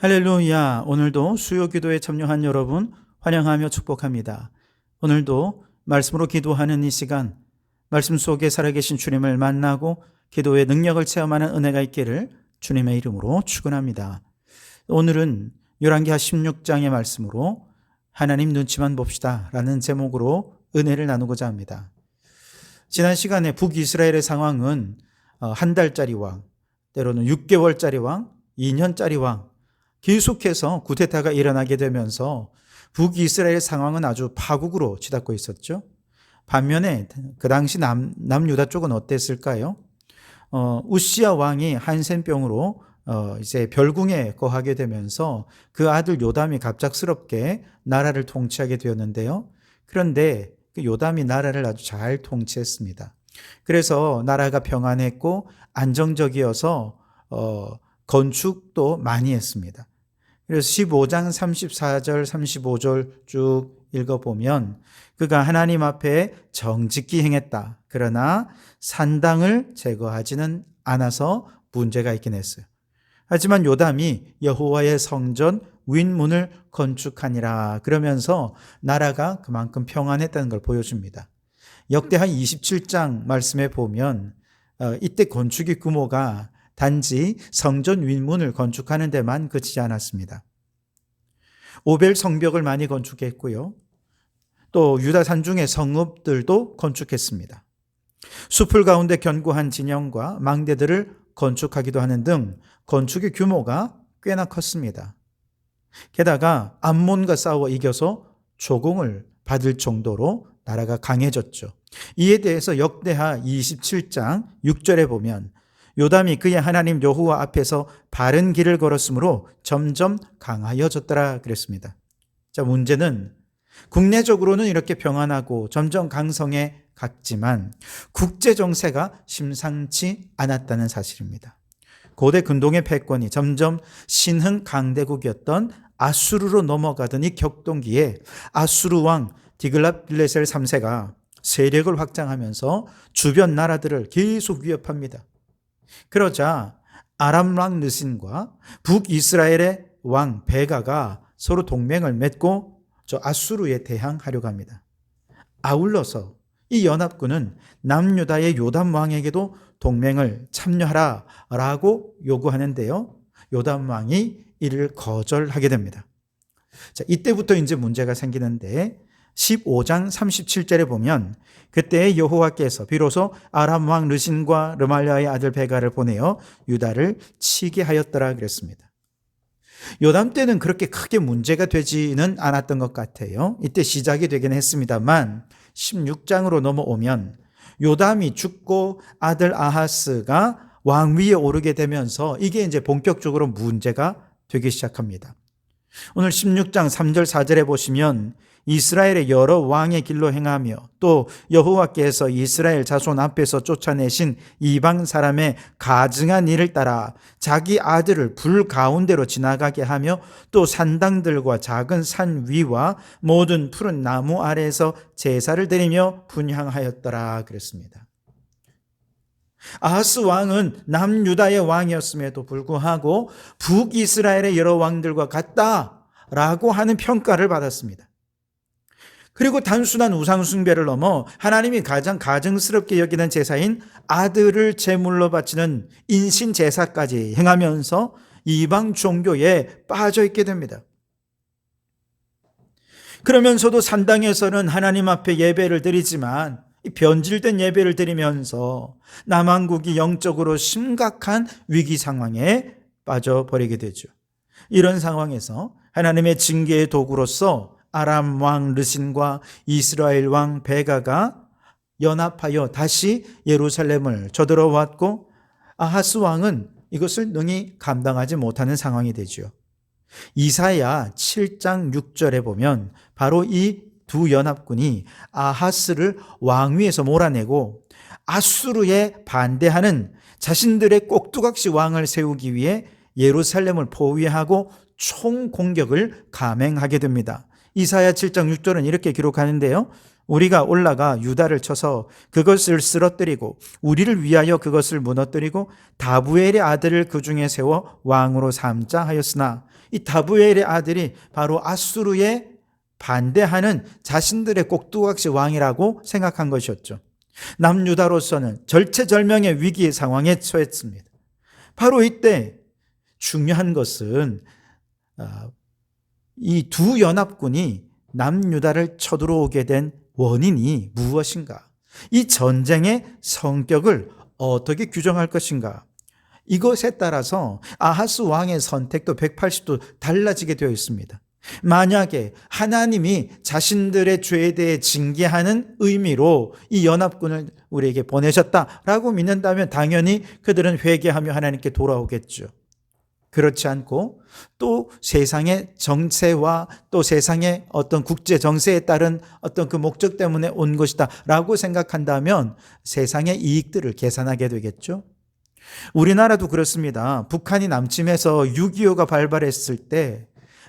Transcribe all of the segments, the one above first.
할렐루야. 오늘도 수요 기도에 참여한 여러분 환영하며 축복합니다. 오늘도 말씀으로 기도하는 이 시간, 말씀 속에 살아계신 주님을 만나고 기도의 능력을 체험하는 은혜가 있기를 주님의 이름으로 축원합니다. 오늘은 열왕기하 16장의 말씀으로 하나님 눈치만 봅시다 라는 제목으로 은혜를 나누고자 합니다. 지난 시간에 북이스라엘의 상황은 한 달짜리 왕, 때로는 6개월짜리 왕, 2년짜리 왕, 계속해서 쿠데타가 일어나게 되면서 북이스라엘 상황은 아주 파국으로 치닫고 있었죠. 반면에 그 당시 남유다 쪽은 어땠을까요? 우시야 왕이 한센병으로 이제 별궁에 거하게 되면서 그 아들 요담이 갑작스럽게 나라를 통치하게 되었는데요. 그런데 그 요담이 나라를 아주 잘 통치했습니다. 그래서 나라가 평안했고 안정적이어서 건축도 많이 했습니다. 그래서 15장 34절 35절 쭉 읽어보면 그가 하나님 앞에 정직히 행했다. 그러나 산당을 제거하지는 않아서 문제가 있긴 했어요. 하지만 요담이 여호와의 성전 윗문을 건축하니라. 그러면서 나라가 그만큼 평안했다는 걸 보여줍니다. 역대하 27장 말씀에 보면 이때 건축의 규모가 단지 성전 윗문을 건축하는 데만 그치지 않았습니다. 오벨 성벽을 많이 건축했고요. 또 유다 산중의 성읍들도 건축했습니다. 숲을 가운데 견고한 진영과 망대들을 건축하기도 하는 등 건축의 규모가 꽤나 컸습니다. 게다가 암몬과 싸워 이겨서 조공을 받을 정도로 나라가 강해졌죠. 이에 대해서 역대하 27장 6절에 보면 요담이 그의 하나님 여호와 앞에서 바른 길을 걸었으므로 점점 강하여졌더라 그랬습니다. 자, 문제는 국내적으로는 이렇게 평안하고 점점 강성해 갔지만 국제 정세가 심상치 않았다는 사실입니다. 고대 근동의 패권이 점점 신흥 강대국이었던 아수르로 넘어가던 이 격동기에 아수르 왕 디글랏빌레셀 3세가 세력을 확장하면서 주변 나라들을 계속 위협합니다. 그러자 아람 왕 르신과 북이스라엘의 왕 베가가 서로 동맹을 맺고 저 아수르에 대항하려고 합니다. 아울러서 이 연합군은 남유다의 요담 왕에게도 동맹을 참여하라라고 요구하는데요. 요담 왕이 이를 거절하게 됩니다. 자, 이때부터 이제 문제가 생기는데 15장 37절에 보면 그때 여호와께서 비로소 아람 왕 르신과 르말랴의 아들 베가를 보내어 유다를 치게 하였더라 그랬습니다. 요담 때는 그렇게 크게 문제가 되지는 않았던 것 같아요. 이때 시작이 되긴 했습니다만 16장으로 넘어오면 요담이 죽고 아들 아하스가 왕위에 오르게 되면서 이게 이제 본격적으로 문제가 되기 시작합니다. 오늘 16장 3절 4절에 보시면 이스라엘의 여러 왕의 길로 행하며 또 여호와께서 이스라엘 자손 앞에서 쫓아내신 이방 사람의 가증한 일을 따라 자기 아들을 불 가운데로 지나가게 하며 또 산당들과 작은 산 위와 모든 푸른 나무 아래에서 제사를 드리며 분향하였더라 그랬습니다. 아하스 왕은 남유다의 왕이었음에도 불구하고 북이스라엘의 여러 왕들과 같다라고 하는 평가를 받았습니다. 그리고 단순한 우상숭배를 넘어 하나님이 가장 가증스럽게 여기는 제사인 아들을 제물로 바치는 인신제사까지 행하면서 이방 종교에 빠져 있게 됩니다. 그러면서도 산당에서는 하나님 앞에 예배를 드리지만 변질된 예배를 드리면서 남한국이 영적으로 심각한 위기 상황에 빠져버리게 되죠. 이런 상황에서 하나님의 징계의 도구로서 아람 왕 르신과 이스라엘 왕 베가가 연합하여 다시 예루살렘을 쳐들어왔고 아하스 왕은 이것을 능히 감당하지 못하는 상황이 되죠. 이사야 7장 6절에 보면 바로 이 두 연합군이 아하스를 왕위에서 몰아내고 아수르에 반대하는 자신들의 꼭두각시 왕을 세우기 위해 예루살렘을 포위하고 총공격을 감행하게 됩니다. 이사야 7장 6절은 이렇게 기록하는데요. 우리가 올라가 유다를 쳐서 그것을 쓰러뜨리고 우리를 위하여 그것을 무너뜨리고 다부엘의 아들을 그 중에 세워 왕으로 삼자 하였으나 이 다부엘의 아들이 바로 아수르에 반대하는 자신들의 꼭두각시 왕이라고 생각한 것이었죠. 남유다로서는 절체절명의 위기의 상황에 처했습니다. 바로 이때 중요한 것은 이 두 연합군이 남유다를 쳐들어오게 된 원인이 무엇인가? 이 전쟁의 성격을 어떻게 규정할 것인가? 이것에 따라서 아하스 왕의 선택도 180도 달라지게 되어 있습니다. 만약에 하나님이 자신들의 죄에 대해 징계하는 의미로 이 연합군을 우리에게 보내셨다라고 믿는다면 당연히 그들은 회개하며 하나님께 돌아오겠죠. 그렇지 않고 또 세상의 정세와 또 세상의 어떤 국제 정세에 따른 어떤 그 목적 때문에 온 것이다 라고 생각한다면 세상의 이익들을 계산하게 되겠죠. 우리나라도 그렇습니다. 북한이 남침해서 6.25가 발발했을 때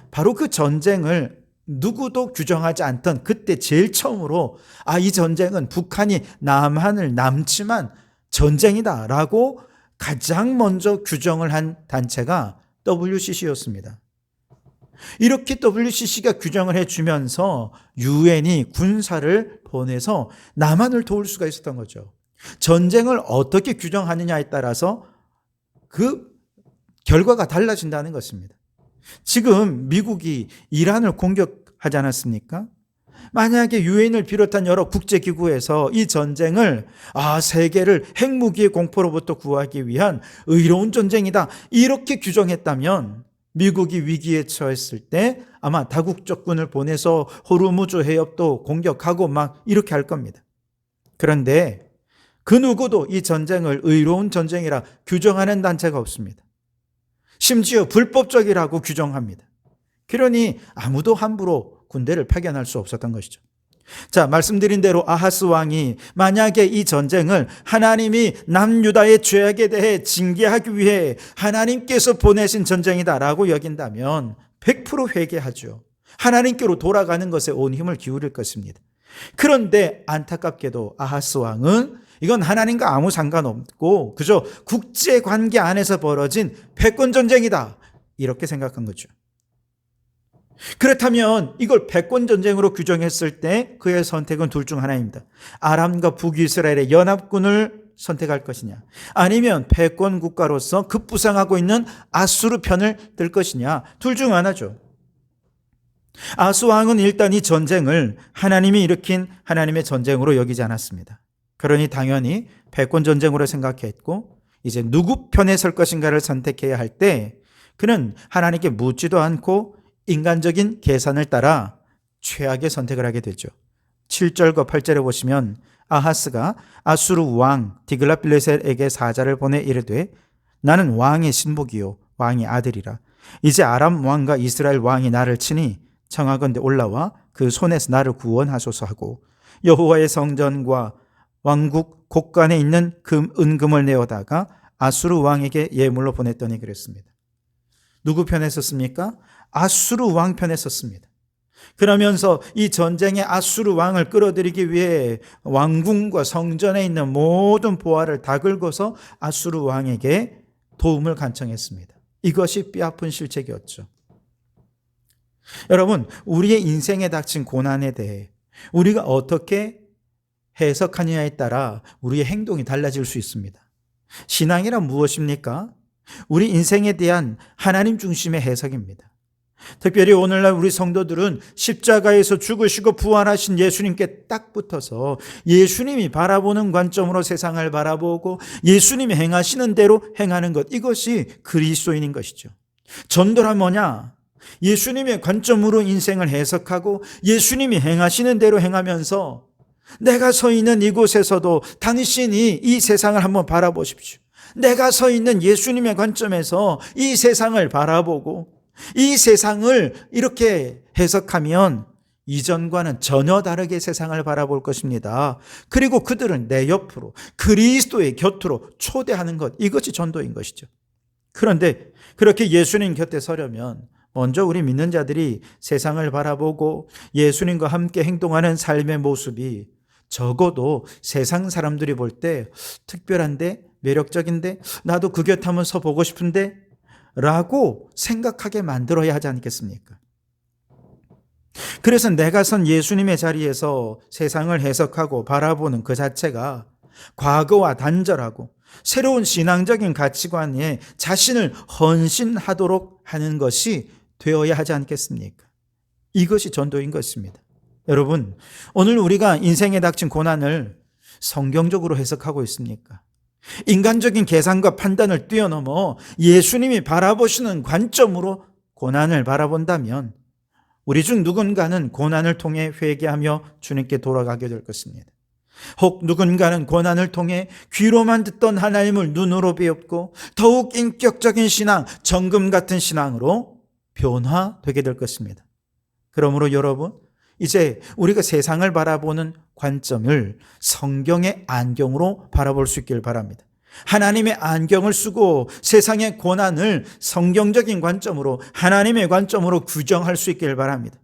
바로 그 전쟁을 누구도 규정하지 않던 그때 제일 처음으로 이 전쟁은 북한이 남한을 남침한 전쟁이다 라고 가장 먼저 규정을 한 단체가 WCC였습니다. 이렇게 WCC가 규정을 해주면서 유엔이 군사를 보내서 남한을 도울 수가 있었던 거죠. 전쟁을 어떻게 규정하느냐에 따라서 그 결과가 달라진다는 것입니다. 지금 미국이 이란을 공격하지 않았습니까? 만약에 유엔을 비롯한 여러 국제기구에서 이 전쟁을 세계를 핵무기의 공포로부터 구하기 위한 의로운 전쟁이다 이렇게 규정했다면 미국이 위기에 처했을 때 아마 다국적군을 보내서 호르무즈 해협도 공격하고 막 이렇게 할 겁니다. 그런데 그 누구도 이 전쟁을 의로운 전쟁이라 규정하는 단체가 없습니다. 심지어 불법적이라고 규정합니다. 그러니 아무도 함부로 군대를 파견할 수 없었던 것이죠. 자, 말씀드린 대로 아하스 왕이 만약에 이 전쟁을 하나님이 남유다의 죄악에 대해 징계하기 위해 하나님께서 보내신 전쟁이다라고 여긴다면 100% 회개하죠. 하나님께로 돌아가는 것에 온 힘을 기울일 것입니다. 그런데 안타깝게도 아하스 왕은 이건 하나님과 아무 상관없고 그저 국제관계 안에서 벌어진 패권전쟁이다 이렇게 생각한 거죠. 그렇다면 이걸 패권전쟁으로 규정했을 때 그의 선택은 둘 중 하나입니다. 아람과 북이스라엘의 연합군을 선택할 것이냐 아니면 패권 국가로서 급부상하고 있는 아수르 편을 들 것이냐 둘 중 하나죠. 아하스 왕은 일단 이 전쟁을 하나님이 일으킨 하나님의 전쟁으로 여기지 않았습니다. 그러니 당연히 패권전쟁으로 생각했고 이제 누구 편에 설 것인가를 선택해야 할 때 그는 하나님께 묻지도 않고 인간적인 계산을 따라 최악의 선택을 하게 되죠. 7절과 8절에 보시면 아하스가 아수르 왕 디글랏빌레셀에게 사자를 보내 이르되 나는 왕의 신복이요 왕의 아들이라. 이제 아람 왕과 이스라엘 왕이 나를 치니 청하건대 올라와 그 손에서 나를 구원하소서 하고 여호와의 성전과 왕국 곳간에 있는 은금을 내어다가 아수르 왕에게 예물로 보냈더니 그랬습니다. 누구 편에 섰습니까? 아수르 왕 편에 섰습니다. 그러면서 이 전쟁에 아수르 왕을 끌어들이기 위해 왕궁과 성전에 있는 모든 보화를 다 긁어서 아수르 왕에게 도움을 간청했습니다. 이것이 뼈아픈 실책이었죠. 여러분, 우리의 인생에 닥친 고난에 대해 우리가 어떻게 해석하느냐에 따라 우리의 행동이 달라질 수 있습니다. 신앙이란 무엇입니까? 우리 인생에 대한 하나님 중심의 해석입니다. 특별히 오늘날 우리 성도들은 십자가에서 죽으시고 부활하신 예수님께 딱 붙어서 예수님이 바라보는 관점으로 세상을 바라보고 예수님이 행하시는 대로 행하는 것, 이것이 그리스도인인 것이죠. 전도란 뭐냐? 예수님의 관점으로 인생을 해석하고 예수님이 행하시는 대로 행하면서 내가 서 있는 이곳에서도 당신이 이 세상을 한번 바라보십시오. 내가 서 있는 예수님의 관점에서 이 세상을 바라보고 이 세상을 이렇게 해석하면 이전과는 전혀 다르게 세상을 바라볼 것입니다. 그리고 그들은 내 옆으로 그리스도의 곁으로 초대하는 것, 이것이 전도인 것이죠. 그런데 그렇게 예수님 곁에 서려면 먼저 우리 믿는 자들이 세상을 바라보고 예수님과 함께 행동하는 삶의 모습이 적어도 세상 사람들이 볼 때 특별한데, 매력적인데, 나도 그 곁 한번 서보고 싶은데, 라고 생각하게 만들어야 하지 않겠습니까? 그래서 내가 선 예수님의 자리에서 세상을 해석하고 바라보는 그 자체가 과거와 단절하고 새로운 신앙적인 가치관에 자신을 헌신하도록 하는 것이 되어야 하지 않겠습니까? 이것이 전도인 것입니다. 여러분, 오늘 우리가 인생에 닥친 고난을 성경적으로 해석하고 있습니까? 인간적인 계산과 판단을 뛰어넘어 예수님이 바라보시는 관점으로 고난을 바라본다면 우리 중 누군가는 고난을 통해 회개하며 주님께 돌아가게 될 것입니다. 혹 누군가는 고난을 통해 귀로만 듣던 하나님을 눈으로 배웠고 더욱 인격적인 신앙, 정금 같은 신앙으로 변화되게 될 것입니다. 그러므로 여러분, 이제 우리가 세상을 바라보는 관점을 성경의 안경으로 바라볼 수 있길 바랍니다. 하나님의 안경을 쓰고 세상의 고난을 성경적인 관점으로, 하나님의 관점으로 규정할 수 있길 바랍니다.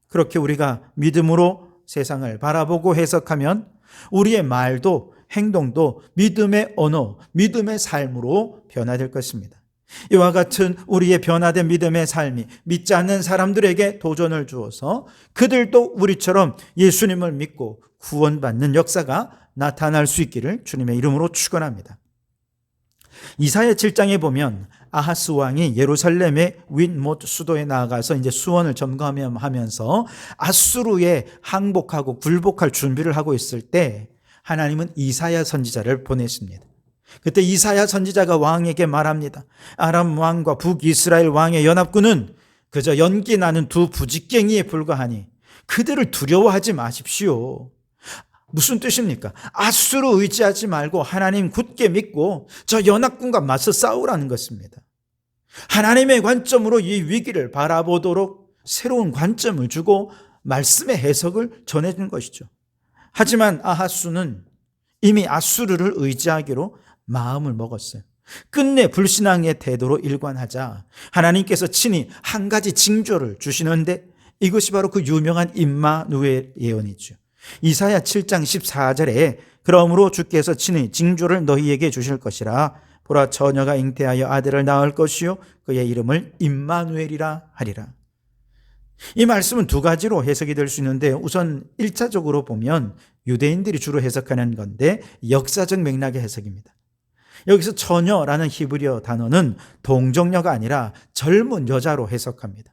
그렇게 우리가 믿음으로 세상을 바라보고 해석하면 우리의 말도 행동도 믿음의 언어, 믿음의 삶으로 변화될 것입니다. 이와 같은 우리의 변화된 믿음의 삶이 믿지 않는 사람들에게 도전을 주어서 그들도 우리처럼 예수님을 믿고 구원받는 역사가 나타날 수 있기를 주님의 이름으로 축원합니다. 이사야 7장에 보면 아하스 왕이 예루살렘의 윗못 수도에 나아가서 이제 수원을 점검하면서 아수르에 항복하고 굴복할 준비를 하고 있을 때 하나님은 이사야 선지자를 보냈습니다. 그때 이사야 선지자가 왕에게 말합니다. 아람 왕과 북이스라엘 왕의 연합군은 그저 연기 나는 두 부직갱이에 불과하니 그들을 두려워하지 마십시오. 무슨 뜻입니까? 아수르 의지하지 말고 하나님 굳게 믿고 저 연합군과 맞서 싸우라는 것입니다. 하나님의 관점으로 이 위기를 바라보도록 새로운 관점을 주고 말씀의 해석을 전해준 것이죠. 하지만 아하스는 이미 아수르를 의지하기로 마음을 먹었어요. 끝내 불신앙의 태도로 일관하자 하나님께서 친히 한 가지 징조를 주시는데 이것이 바로 그 유명한 임마누엘 예언이죠. 이사야 7장 14절에 그러므로 주께서 친히 징조를 너희에게 주실 것이라 보라 처녀가 잉태하여 아들을 낳을 것이요 그의 이름을 임마누엘이라 하리라. 이 말씀은 두 가지로 해석이 될 수 있는데 우선 1차적으로 보면 유대인들이 주로 해석하는 건데 역사적 맥락의 해석입니다. 여기서 처녀라는 히브리어 단어는 동정녀가 아니라 젊은 여자로 해석합니다.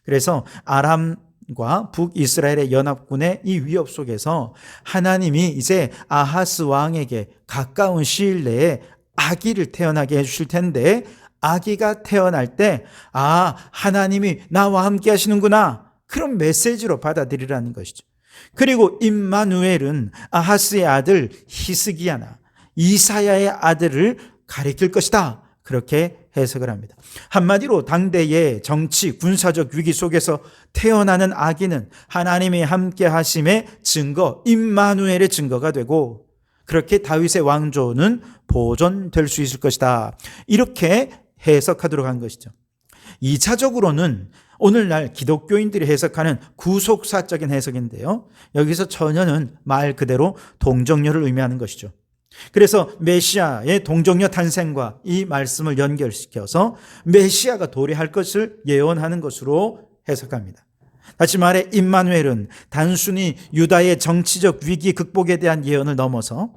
그래서 아람과 북이스라엘의 연합군의 이 위협 속에서 하나님이 이제 아하스 왕에게 가까운 시일 내에 아기를 태어나게 해주실 텐데 아기가 태어날 때 하나님이 나와 함께 하시는구나 그런 메시지로 받아들이라는 것이죠. 그리고 임마누엘은 아하스의 아들 히스기야나 이사야의 아들을 가리킬 것이다 그렇게 해석을 합니다. 한마디로 당대의 정치 군사적 위기 속에서 태어나는 아기는 하나님이 함께 하심의 증거 임마누엘의 증거가 되고 그렇게 다윗의 왕조는 보존될 수 있을 것이다 이렇게 해석하도록 한 것이죠. 2차적으로는 오늘날 기독교인들이 해석하는 구속사적인 해석인데요. 여기서 처녀는 말 그대로 동정녀를 의미하는 것이죠. 그래서 메시아의 동정녀 탄생과 이 말씀을 연결시켜서 메시아가 도래할 것을 예언하는 것으로 해석합니다. 다시 말해 임마누엘은 단순히 유다의 정치적 위기 극복에 대한 예언을 넘어서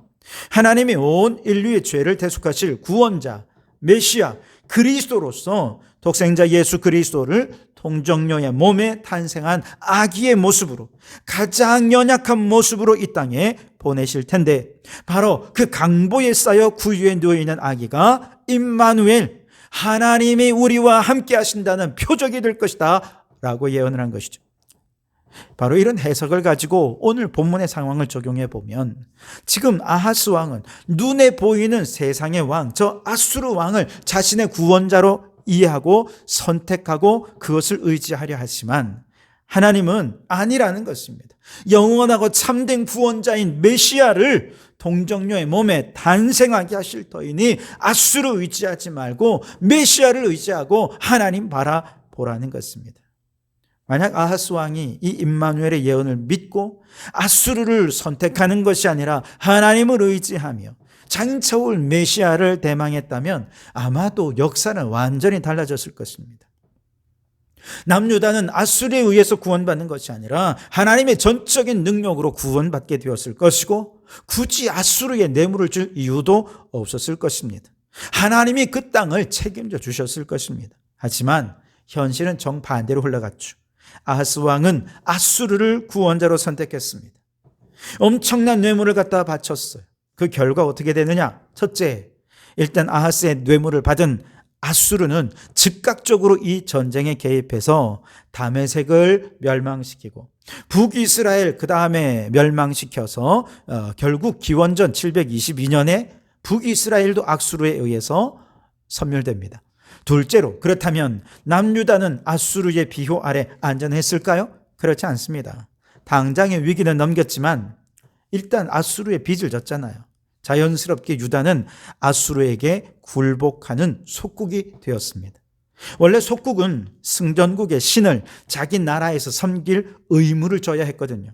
하나님이 온 인류의 죄를 대속하실 구원자 메시아 그리스도로서 독생자 예수 그리스도를 동정녀의 몸에 탄생한 아기의 모습으로 가장 연약한 모습으로 이 땅에 보내실 텐데 바로 그 강보에 쌓여 구유에 누워있는 아기가 임마누엘 하나님이 우리와 함께 하신다는 표적이 될 것이다 라고 예언을 한 것이죠. 바로 이런 해석을 가지고 오늘 본문의 상황을 적용해 보면 지금 아하스 왕은 눈에 보이는 세상의 왕, 저 아수르 왕을 자신의 구원자로 이해하고 선택하고 그것을 의지하려 하지만 하나님은 아니라는 것입니다. 영원하고 참된 구원자인 메시아를 동정녀의 몸에 탄생하게 하실 터이니 아수르 의지하지 말고 메시아를 의지하고 하나님 바라보라는 것입니다. 만약 아하스 왕이 이 임마누엘의 예언을 믿고 아수르를 선택하는 것이 아니라 하나님을 의지하며 장차 올 메시아를 대망했다면 아마도 역사는 완전히 달라졌을 것입니다. 남유다는 아수르에 의해서 구원받는 것이 아니라 하나님의 전적인 능력으로 구원받게 되었을 것이고, 굳이 아수르에 뇌물을 줄 이유도 없었을 것입니다. 하나님이 그 땅을 책임져 주셨을 것입니다. 하지만 현실은 정반대로 흘러갔죠. 아하스 왕은 아수르를 구원자로 선택했습니다. 엄청난 뇌물을 갖다 바쳤어요. 그 결과 어떻게 되느냐? 첫째, 일단 아하스의 뇌물을 받은 아수르는 즉각적으로 이 전쟁에 개입해서 다메섹을 멸망시키고 북이스라엘 그 다음에 멸망시켜서 결국 기원전 722년에 북이스라엘도 아수르에 의해서 섬멸됩니다. 둘째로, 그렇다면 남유다는 아수르의 비호 아래 안전했을까요? 그렇지 않습니다. 당장의 위기는 넘겼지만 일단 아수르의 빚을 졌잖아요. 자연스럽게 유다는 아수르에게 굴복하는 속국이 되었습니다. 원래 속국은 승전국의 신을 자기 나라에서 섬길 의무를 져야 했거든요.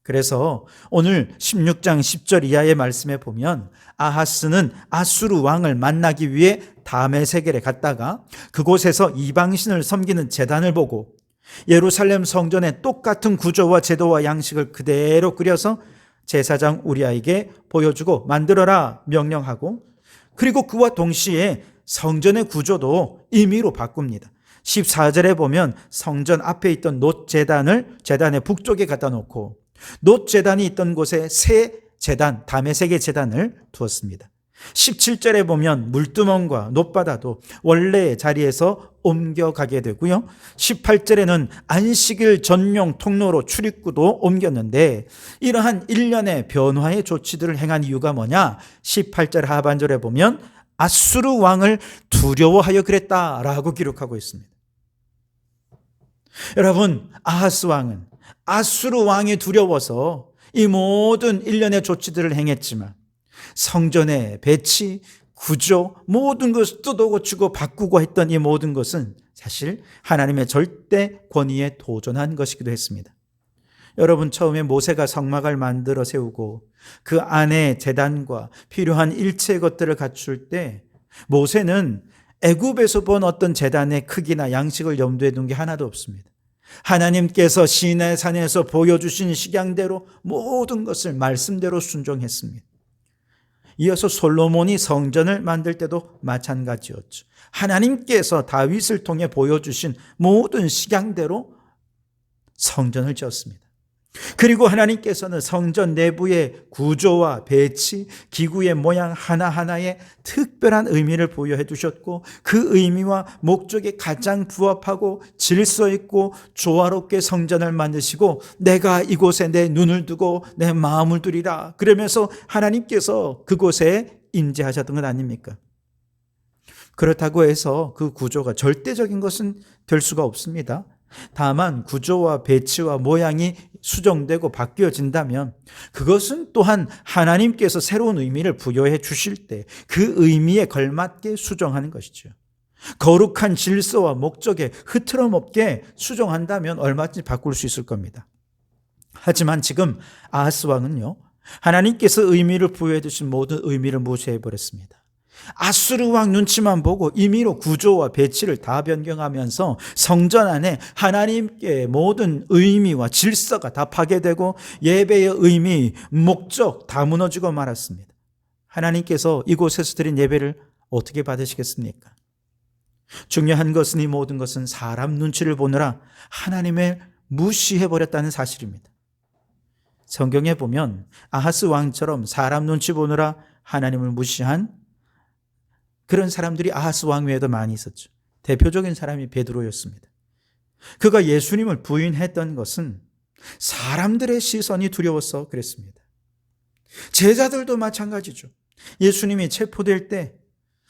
그래서 오늘 16장 10절 이하의 말씀에 보면 아하스는 아수르 왕을 만나기 위해 다메섹에 갔다가 그곳에서 이방신을 섬기는 제단을 보고 예루살렘 성전의 똑같은 구조와 제도와 양식을 그대로 그려서 제사장 우리아에게 보여주고 만들어라 명령하고, 그리고 그와 동시에 성전의 구조도 임의로 바꿉니다. 14절에 보면 성전 앞에 있던 놋제단을 제단의 북쪽에 갖다 놓고 놋제단이 있던 곳에 새 제단, 다메섹의 제단을 두었습니다. 17절에 보면 물두멍과 놋바다도 원래의 자리에서 옮겨가게 되고요. 18절에는 안식일 전용 통로로 출입구도 옮겼는데, 이러한 일련의 변화의 조치들을 행한 이유가 뭐냐? 18절 하반절에 보면 아수르 왕을 두려워하여 그랬다라고 기록하고 있습니다. 여러분, 아하스 왕은 아수르 왕이 두려워서 이 모든 일련의 조치들을 행했지만 성전의 배치, 구조, 모든 것을 뜯어고치고 바꾸고 했던 이 모든 것은 사실 하나님의 절대 권위에 도전한 것이기도 했습니다. 여러분, 처음에 모세가 성막을 만들어 세우고 그 안에 제단과 필요한 일체의 것들을 갖출 때 모세는 애굽에서 본 어떤 제단의 크기나 양식을 염두에 둔 게 하나도 없습니다. 하나님께서 시내산에서 보여주신 식양대로 모든 것을 말씀대로 순종했습니다. 이어서 솔로몬이 성전을 만들 때도 마찬가지였죠. 하나님께서 다윗을 통해 보여주신 모든 식양대로 성전을 지었습니다. 그리고 하나님께서는 성전 내부의 구조와 배치, 기구의 모양 하나하나에 특별한 의미를 부여해 두셨고, 그 의미와 목적에 가장 부합하고 질서 있고 조화롭게 성전을 만드시고, 내가 이곳에 내 눈을 두고 내 마음을 두리라, 그러면서 하나님께서 그곳에 임재하셨던 것 아닙니까? 그렇다고 해서 그 구조가 절대적인 것은 될 수가 없습니다. 다만 구조와 배치와 모양이 수정되고 바뀌어진다면 그것은 또한 하나님께서 새로운 의미를 부여해 주실 때 그 의미에 걸맞게 수정하는 것이죠. 거룩한 질서와 목적에 흐트러먹게 수정한다면 얼마든지 바꿀 수 있을 겁니다. 하지만 지금 아하스 왕은요, 하나님께서 의미를 부여해 주신 모든 의미를 무시해 버렸습니다. 아수르 왕 눈치만 보고 임의로 구조와 배치를 다 변경하면서 성전 안에 하나님께 모든 의미와 질서가 다 파괴되고 예배의 의미, 목적 다 무너지고 말았습니다. 하나님께서 이곳에서 드린 예배를 어떻게 받으시겠습니까? 중요한 것은, 이 모든 것은 사람 눈치를 보느라 하나님을 무시해버렸다는 사실입니다. 성경에 보면 아하스 왕처럼 사람 눈치 보느라 하나님을 무시한 그런 사람들이 아하스 왕 외에도 많이 있었죠. 대표적인 사람이 베드로였습니다. 그가 예수님을 부인했던 것은 사람들의 시선이 두려워서 그랬습니다. 제자들도 마찬가지죠. 예수님이 체포될 때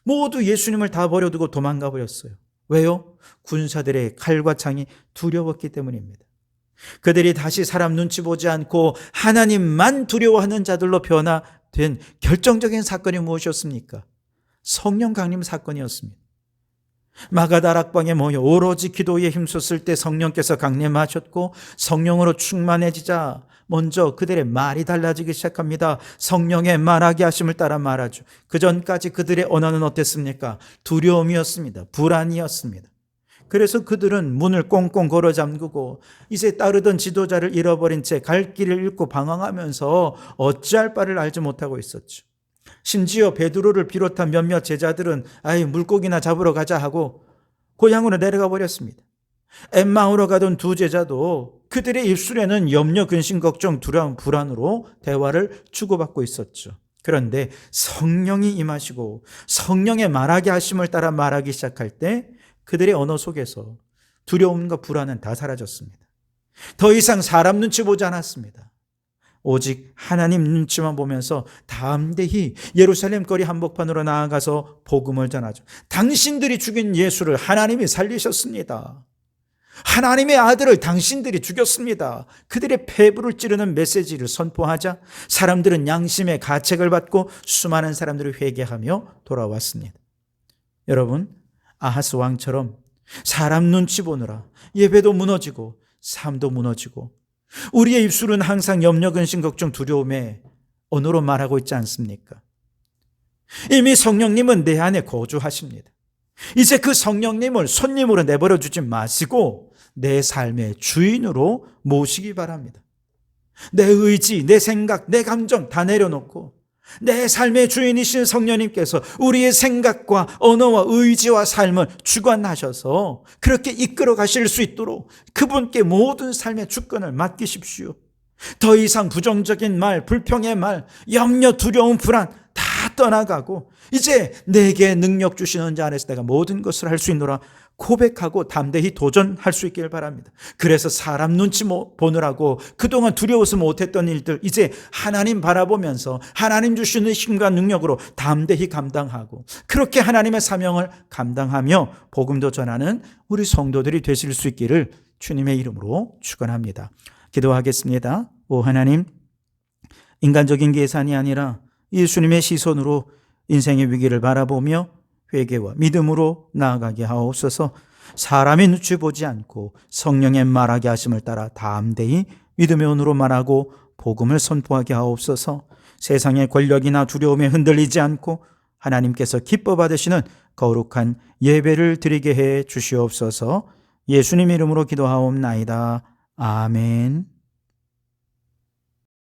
모두 예수님을 다 버려두고 도망가 버렸어요. 왜요? 군사들의 칼과 창이 두려웠기 때문입니다. 그들이 다시 사람 눈치 보지 않고 하나님만 두려워하는 자들로 변화된 결정적인 사건이 무엇이었습니까? 성령 강림 사건이었습니다. 마가다락방에 모여 오로지 기도에 힘썼을 때 성령께서 강림하셨고 성령으로 충만해지자 먼저 그들의 말이 달라지기 시작합니다. 성령의 말하게 하심을 따라 말하죠. 그 전까지 그들의 언어는 어땠습니까? 두려움이었습니다. 불안이었습니다. 그래서 그들은 문을 꽁꽁 걸어 잠그고 이제 따르던 지도자를 잃어버린 채 갈 길을 잃고 방황하면서 어찌할 바를 알지 못하고 있었죠. 심지어 베드로를 비롯한 몇몇 제자들은 물고기나 잡으러 가자 하고 고향으로 내려가 버렸습니다. 엠마오로 가던 두 제자도 그들의 입술에는 염려, 근심, 걱정, 두려움, 불안으로 대화를 주고받고 있었죠. 그런데 성령이 임하시고 성령의 말하게 하심을 따라 말하기 시작할 때 그들의 언어 속에서 두려움과 불안은 다 사라졌습니다. 더 이상 사람 눈치 보지 않았습니다. 오직 하나님 눈치만 보면서 담대히 예루살렘 거리 한복판으로 나아가서 복음을 전하죠. 당신들이 죽인 예수를 하나님이 살리셨습니다. 하나님의 아들을 당신들이 죽였습니다. 그들의 폐부를 찌르는 메시지를 선포하자 사람들은 양심의 가책을 받고 수많은 사람들이 회개하며 돌아왔습니다. 여러분, 아하스 왕처럼 사람 눈치 보느라 예배도 무너지고 삶도 무너지고 우리의 입술은 항상 염려, 근심, 걱정, 두려움의 언어로 말하고 있지 않습니까? 이미 성령님은 내 안에 거주하십니다. 이제 그 성령님을 손님으로 내버려 두지 마시고 내 삶의 주인으로 모시기 바랍니다. 내 의지, 내 생각, 내 감정 다 내려놓고 내 삶의 주인이신 성령님께서 우리의 생각과 언어와 의지와 삶을 주관하셔서 그렇게 이끌어 가실 수 있도록 그분께 모든 삶의 주권을 맡기십시오. 더 이상 부정적인 말, 불평의 말, 염려, 두려움, 불안 다 떠나가고 이제 내게 능력 주시는 자 안에서 내가 모든 것을 할 수 있노라 고백하고 담대히 도전할 수 있기를 바랍니다. 그래서 사람 눈치 보느라고 그동안 두려워서 못했던 일들 이제 하나님 바라보면서 하나님 주시는 힘과 능력으로 담대히 감당하고 그렇게 하나님의 사명을 감당하며 복음도 전하는 우리 성도들이 되실 수 있기를 주님의 이름으로 축원합니다. 기도하겠습니다. 오 하나님, 인간적인 계산이 아니라 예수님의 시선으로 인생의 위기를 바라보며 회개와 믿음으로 나아가게 하옵소서. 사람의 눈치 보지 않고 성령의 말하게 하심을 따라 담대히 믿음의 언어로 말하고 복음을 선포하게 하옵소서. 세상의 권력이나 두려움에 흔들리지 않고 하나님께서 기뻐 받으시는 거룩한 예배를 드리게 해 주시옵소서. 예수님 이름으로 기도하옵나이다. 아멘.